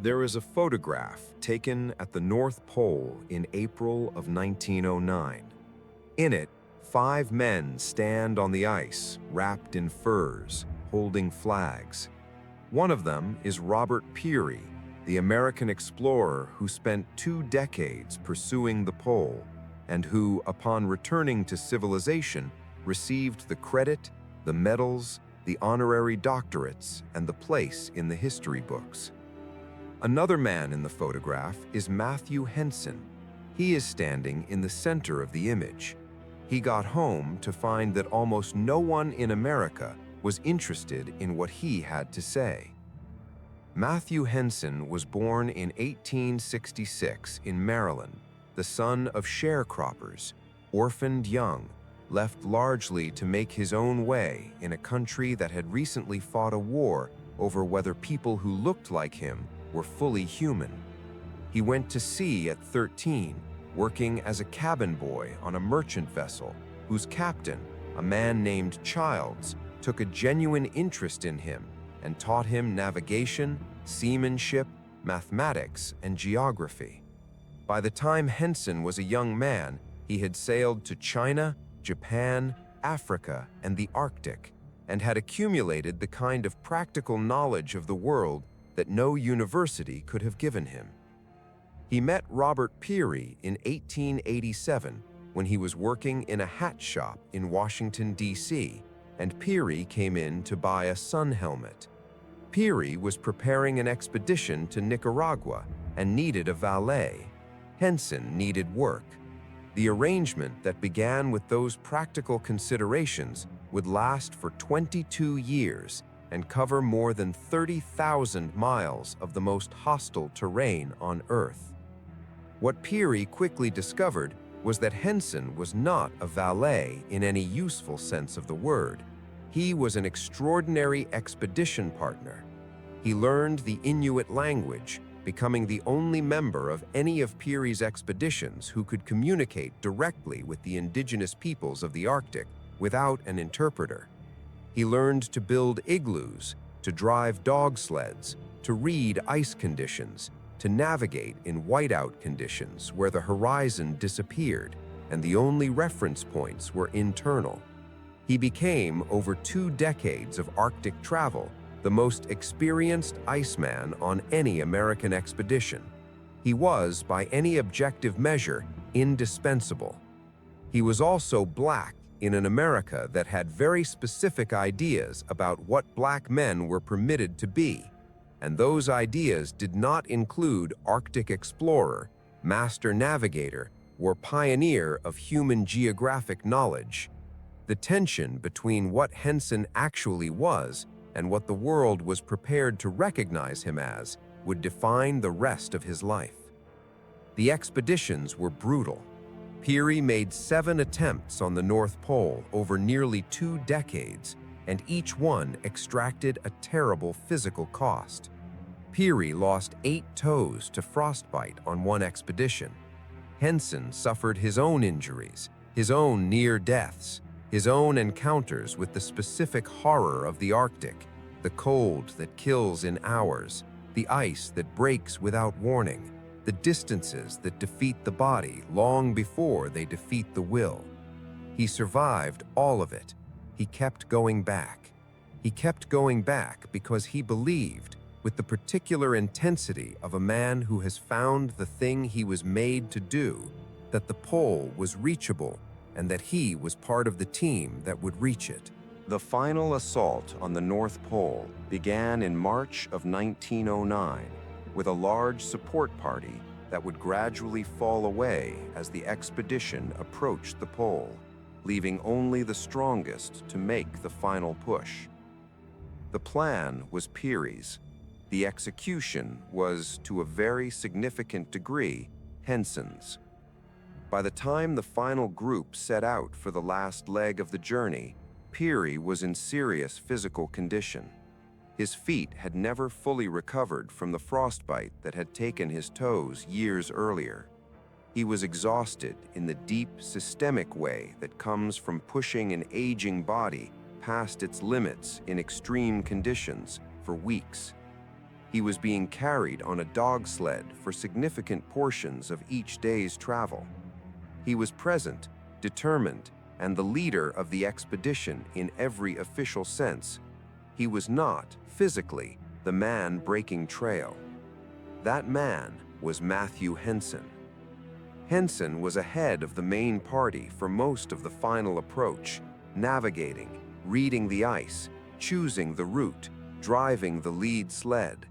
There is a photograph taken at the North Pole in April of 1909. In it, 5 men stand on the ice, wrapped in furs, holding flags. One of them is Robert Peary, the American explorer who spent 2 decades pursuing the pole, and who, upon returning to civilization, received the credit, the medals, the honorary doctorates, and the place in the history books. Another man in the photograph is Matthew Henson. He is standing in the center of the image. He got home to find that almost no one in America was interested in what he had to say. Matthew Henson was born in 1866 in Maryland, the son of sharecroppers, orphaned young, left largely to make his own way in a country that had recently fought a war over whether people who looked like him were fully human. He went to sea at 13, working as a cabin boy on a merchant vessel whose captain, a man named Childs, took a genuine interest in him and taught him navigation, seamanship, mathematics, and geography. By the time Henson was a young man, he had sailed to China, Japan, Africa, and the Arctic, and had accumulated the kind of practical knowledge of the world that no university could have given him. He met Robert Peary in 1887 when he was working in a hat shop in Washington, D.C., and Peary came in to buy a sun helmet. Peary was preparing an expedition to Nicaragua and needed a valet. Henson needed work. The arrangement that began with those practical considerations would last for 22 years and cover more than 30,000 miles of the most hostile terrain on Earth. What Peary quickly discovered was that Henson was not a valet in any useful sense of the word. He was an extraordinary expedition partner. He learned the Inuit language, becoming the only member of any of Peary's expeditions who could communicate directly with the indigenous peoples of the Arctic without an interpreter. He learned to build igloos, to drive dog sleds, to read ice conditions, to navigate in whiteout conditions where the horizon disappeared and the only reference points were internal. He became, over 2 decades of Arctic travel, the most experienced iceman on any American expedition. He was, by any objective measure, indispensable. He was also black in an America that had very specific ideas about what black men were permitted to be, and those ideas did not include Arctic explorer, master navigator, or pioneer of human geographic knowledge. The tension between what Henson actually was and what the world was prepared to recognize him as would define the rest of his life. The expeditions were brutal. Peary made 7 attempts on the North Pole over nearly 2 decades, and each one extracted a terrible physical cost. Peary lost 8 toes to frostbite on one expedition. Henson suffered his own injuries, his own near deaths, his own encounters with the specific horror of the Arctic, the cold that kills in hours, the ice that breaks without warning, the distances that defeat the body long before they defeat the will. He survived all of it. He kept going back. He kept going back because he believed, with the particular intensity of a man who has found the thing he was made to do, that the pole was reachable and that he was part of the team that would reach it. The final assault on the North Pole began in March of 1909 with a large support party that would gradually fall away as the expedition approached the pole, leaving only the strongest to make the final push. The plan was Peary's. The execution was, to a very significant degree, Henson's. By the time the final group set out for the last leg of the journey, Peary was in serious physical condition. His feet had never fully recovered from the frostbite that had taken his toes years earlier. He was exhausted in the deep, systemic way that comes from pushing an aging body past its limits in extreme conditions for weeks. He was being carried on a dog sled for significant portions of each day's travel. He was present, determined, and the leader of the expedition in every official sense. He was not, physically, the man breaking trail. That man was Matthew Henson. Henson was ahead of the main party for most of the final approach, navigating, reading the ice, choosing the route, driving the lead sled.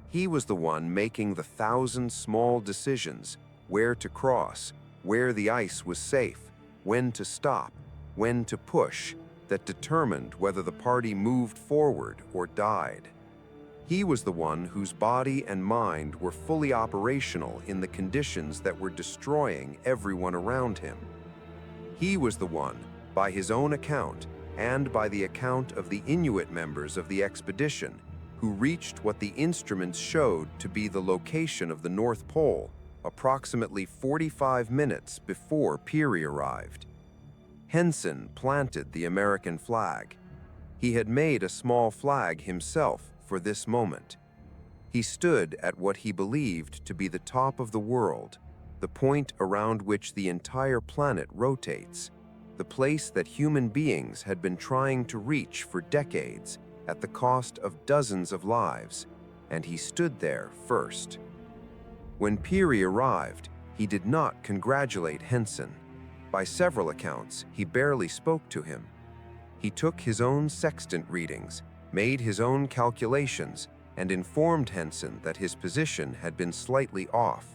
He was the one making the 1,000 small decisions: where to cross, where the ice was safe, when to stop, when to push, that determined whether the party moved forward or died. He was the one whose body and mind were fully operational in the conditions that were destroying everyone around him. He was the one, by his own account and by the account of the Inuit members of the expedition, who reached what the instruments showed to be the location of the North Pole approximately 45 minutes before Peary arrived. Henson planted the American flag. He had made a small flag himself for this moment. He stood at what he believed to be the top of the world, the point around which the entire planet rotates, the place that human beings had been trying to reach for decades at the cost of dozens of lives, and he stood there first. When Peary arrived, he did not congratulate Henson. By several accounts, he barely spoke to him. He took his own sextant readings, made his own calculations, and informed Henson that his position had been slightly off,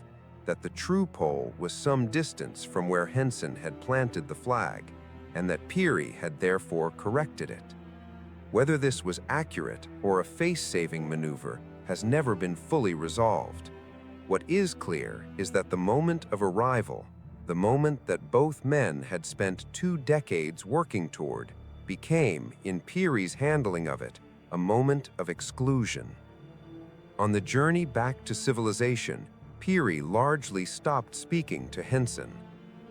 that the true pole was some distance from where Henson had planted the flag, and that Peary had therefore corrected it. Whether this was accurate or a face-saving maneuver has never been fully resolved. What is clear is that the moment of arrival, the moment that both men had spent 2 decades working toward, became, in Peary's handling of it, a moment of exclusion. On the journey back to civilization, Peary largely stopped speaking to Henson.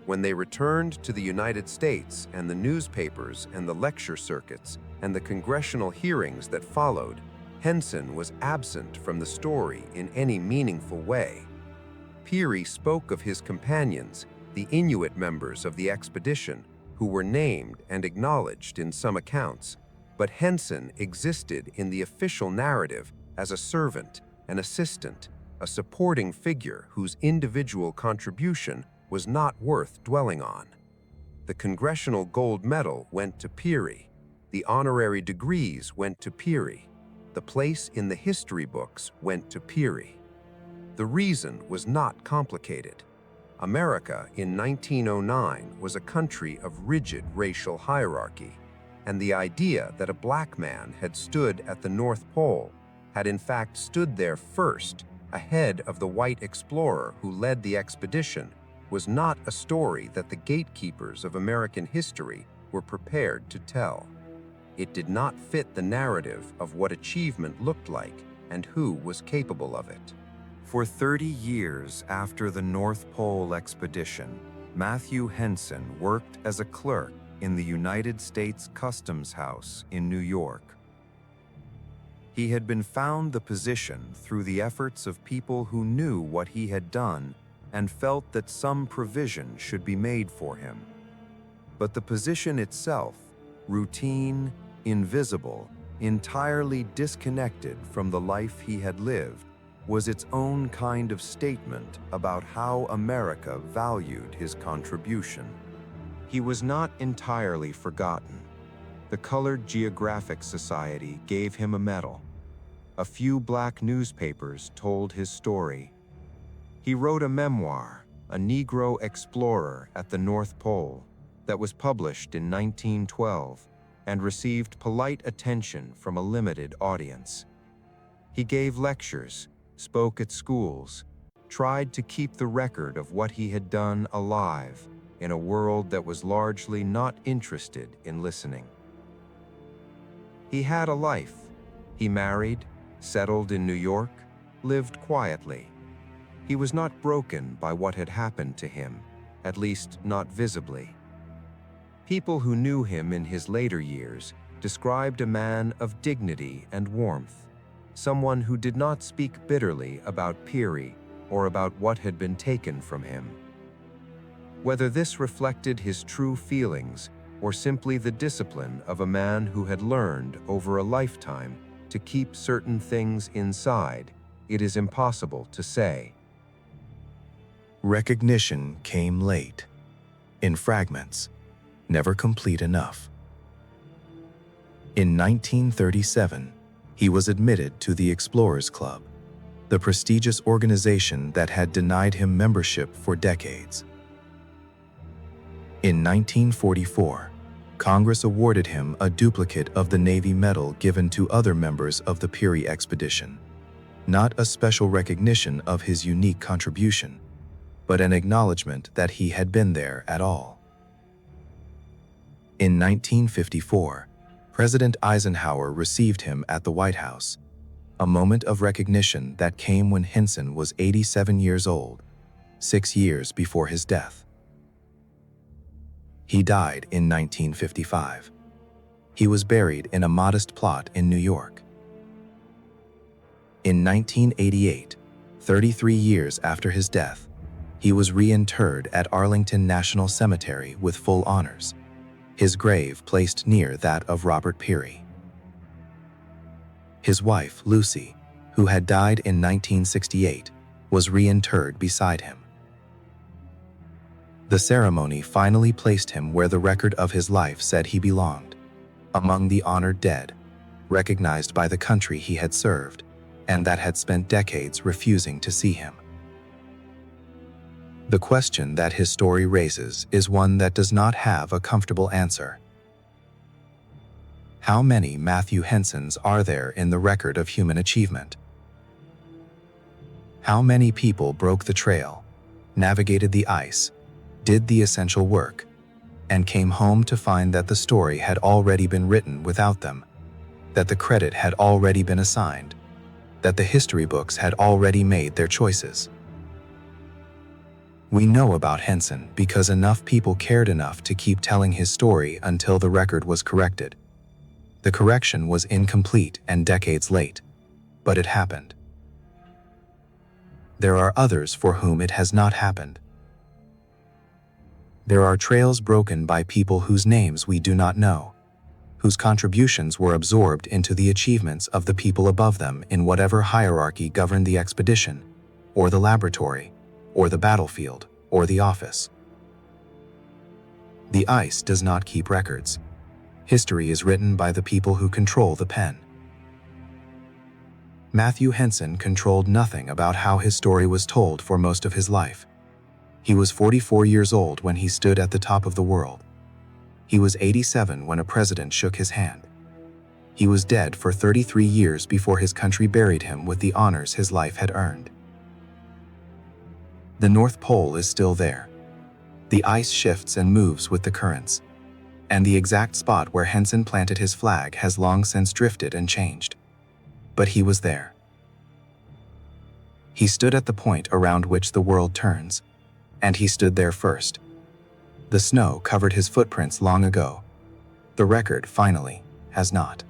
When they returned to the United States and the newspapers and the lecture circuits and the congressional hearings that followed, Henson was absent from the story in any meaningful way. Peary spoke of his companions, the Inuit members of the expedition, who were named and acknowledged in some accounts, but Henson existed in the official narrative as a servant, an assistant, a supporting figure whose individual contribution was not worth dwelling on. The Congressional Gold Medal went to Peary. The honorary degrees went to Peary. The place in the history books went to Peary. The reason was not complicated. America in 1909 was a country of rigid racial hierarchy, and the idea that a black man had stood at the North Pole, had in fact stood there first, ahead of the white explorer who led the expedition, was not a story that the gatekeepers of American history were prepared to tell. It did not fit the narrative of what achievement looked like and who was capable of it. For 30 years after the North Pole expedition, Matthew Henson worked as a clerk in the United States Customs House in New York. He had been found the position through the efforts of people who knew what he had done and felt that some provision should be made for him. But the position itself, routine, invisible, entirely disconnected from the life he had lived, was its own kind of statement about how America valued his contribution. He was not entirely forgotten. The Colored Geographic Society gave him a medal. A few black newspapers told his story. He wrote a memoir, A Negro Explorer at the North Pole, that was published in 1912 and received polite attention from a limited audience. He gave lectures, spoke at schools, tried to keep the record of what he had done alive in a world that was largely not interested in listening. He had a life. He married, settled in New York, lived quietly. He was not broken by what had happened to him, at least not visibly. People who knew him in his later years described a man of dignity and warmth, someone who did not speak bitterly about Peary or about what had been taken from him. Whether this reflected his true feelings or simply the discipline of a man who had learned over a lifetime to keep certain things inside, it is impossible to say. Recognition came late, in fragments, never complete enough. In 1937, he was admitted to the Explorers Club, the prestigious organization that had denied him membership for decades. In 1944, Congress awarded him a duplicate of the Navy medal given to other members of the Peary expedition, not a special recognition of his unique contribution, but an acknowledgement that he had been there at all. In 1954, President Eisenhower received him at the White House, a moment of recognition that came when Henson was 87 years old, 6 years before his death. He died in 1955. He was buried in a modest plot in New York. In 1988, 33 years after his death, he was reinterred at Arlington National Cemetery with full honors, his grave placed near that of Robert Peary. His wife, Lucy, who had died in 1968, was reinterred beside him. The ceremony finally placed him where the record of his life said he belonged, among the honored dead, recognized by the country he had served, and that had spent decades refusing to see him. The question that his story raises is one that does not have a comfortable answer. How many Matthew Hensons are there in the record of human achievement? How many people broke the trail, navigated the ice, did the essential work, and came home to find that the story had already been written without them, that the credit had already been assigned, that the history books had already made their choices? We know about Henson because enough people cared enough to keep telling his story until the record was corrected. The correction was incomplete and decades late, but it happened. There are others for whom it has not happened. There are trails broken by people whose names we do not know, whose contributions were absorbed into the achievements of the people above them in whatever hierarchy governed the expedition, or the laboratory, or the battlefield, or the office. The ice does not keep records. History is written by the people who control the pen. Matthew Henson controlled nothing about how his story was told for most of his life. He was 44 years old when he stood at the top of the world. He was 87 when a president shook his hand. He was dead for 33 years before his country buried him with the honors his life had earned. The North Pole is still there. The ice shifts and moves with the currents, and the exact spot where Henson planted his flag has long since drifted and changed. But he was there. He stood at the point around which the world turns, and he stood there first. The snow covered his footprints long ago. The record, finally, has not.